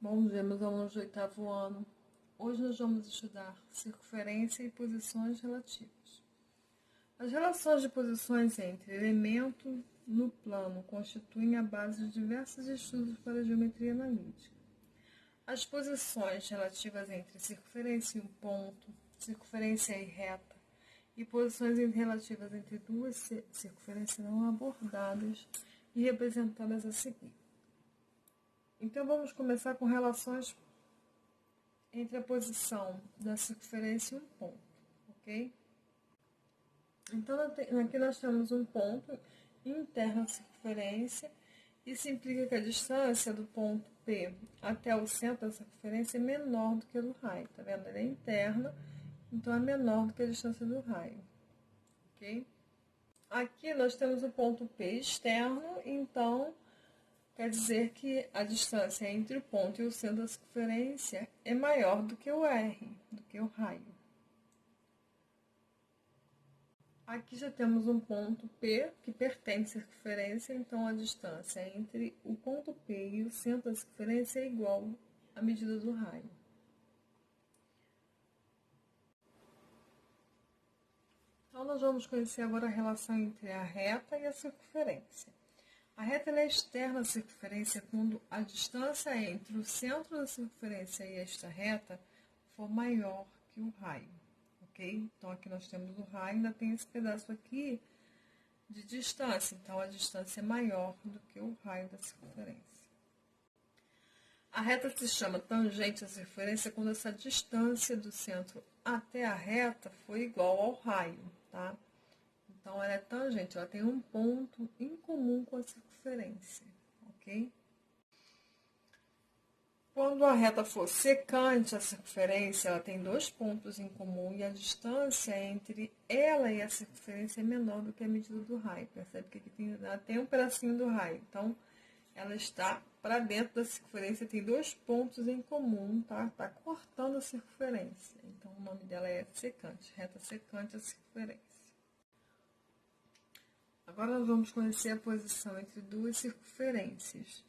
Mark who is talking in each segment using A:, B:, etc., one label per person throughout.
A: Bom dia, meus alunos do 8º ano. Hoje nós vamos estudar circunferência e posições relativas. As relações de posições entre elementos no plano constituem a base de diversos estudos para a geometria analítica. As posições relativas entre circunferência e um ponto, circunferência e reta, e posições relativas entre duas circunferências serão abordadas e representadas a seguir. Então, vamos começar com relações entre a posição da circunferência e um ponto, ok? Então, aqui nós temos um ponto interno à circunferência. Isso implica que a distância do ponto P até o centro da circunferência é menor do que a do raio, tá vendo? Ela é interna, então é menor do que a distância do raio, ok? Aqui nós temos o ponto P externo, então quer dizer que a distância entre o ponto e o centro da circunferência é maior do que o R, do que o raio. Aqui já temos um ponto P que pertence à circunferência, então a distância entre o ponto P e o centro da circunferência é igual à medida do raio. Então, nós vamos conhecer agora a relação entre a reta e a circunferência. A reta é externa à circunferência quando a distância entre o centro da circunferência e esta reta for maior que o raio, ok? Então, aqui nós temos o raio, ainda tem esse pedaço aqui de distância, então a distância é maior do que o raio da circunferência. A reta se chama tangente à circunferência quando essa distância do centro até a reta for igual ao raio, tá? Então, ela é tangente, ela tem um ponto em comum com a circunferência, ok? Quando a reta for secante à circunferência, ela tem dois pontos em comum e a distância entre ela e a circunferência é menor do que a medida do raio. Percebe que aqui ela tem um pedacinho do raio, então ela está para dentro da circunferência, tem dois pontos em comum, tá? Está cortando a circunferência, então o nome dela é secante, reta secante à circunferência. Agora nós vamos conhecer a posição entre duas circunferências.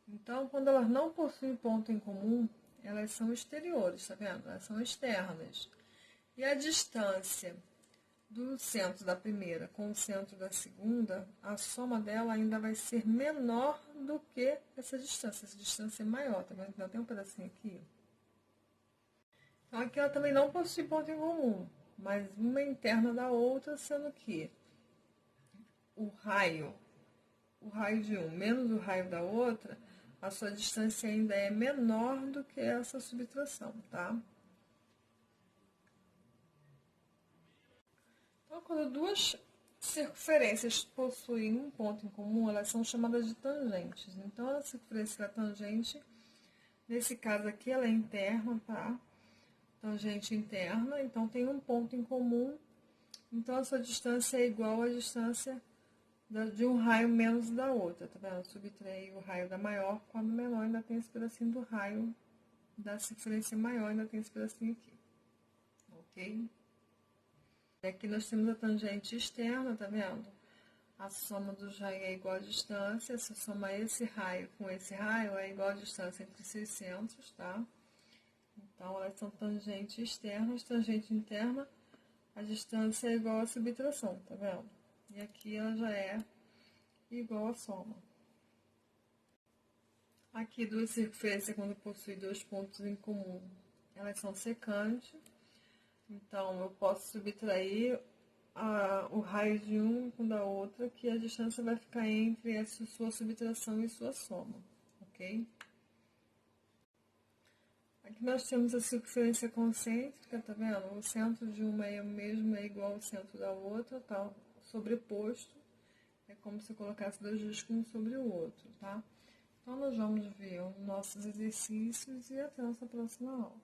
A: Então, quando elas não possuem ponto em comum, elas são exteriores, tá vendo? Elas são externas. E a distância do centro da primeira com o centro da segunda, a soma dela ainda vai ser menor do que essa distância. Essa distância é maior, tá vendo? Ainda tem um pedacinho aqui. Então, aqui ela também não possui ponto em comum, mas uma é interna da outra, sendo que o raio de um menos o raio da outra, a sua distância ainda é menor do que essa subtração, tá? Então, quando duas circunferências possuem um ponto em comum, elas são chamadas de tangentes. Então, a circunferência da tangente, nesse caso aqui, ela é interna, tá? Tangente interna, então tem um ponto em comum, então a sua distância é igual à distância de um raio menos da outra, tá vendo? Eu subtraí o raio da maior, quando menor ainda tem esse pedacinho do raio da circunferência maior, ainda tem esse pedacinho aqui, ok? E aqui nós temos a tangente externa, tá vendo? A soma dos raios é igual à distância, se eu somar esse raio com esse raio, é igual à distância entre esses centros, tá? Então, elas são tangentes externas, tangente interna, a distância é igual à subtração, tá vendo? E aqui ela já é igual à soma. Aqui, duas circunferências, quando possuem dois pontos em comum, elas são secantes. Então, eu posso subtrair o raio de um com da outra, que a distância vai ficar entre essa sua subtração e sua soma, ok? Aqui nós temos a circunferência concêntrica, tá vendo? O centro de uma é o mesmo, é igual ao centro da outra, tá? Sobreposto. É como se eu colocasse dois discos um sobre o outro, tá? Então, nós vamos ver os nossos exercícios e até a nossa próxima aula.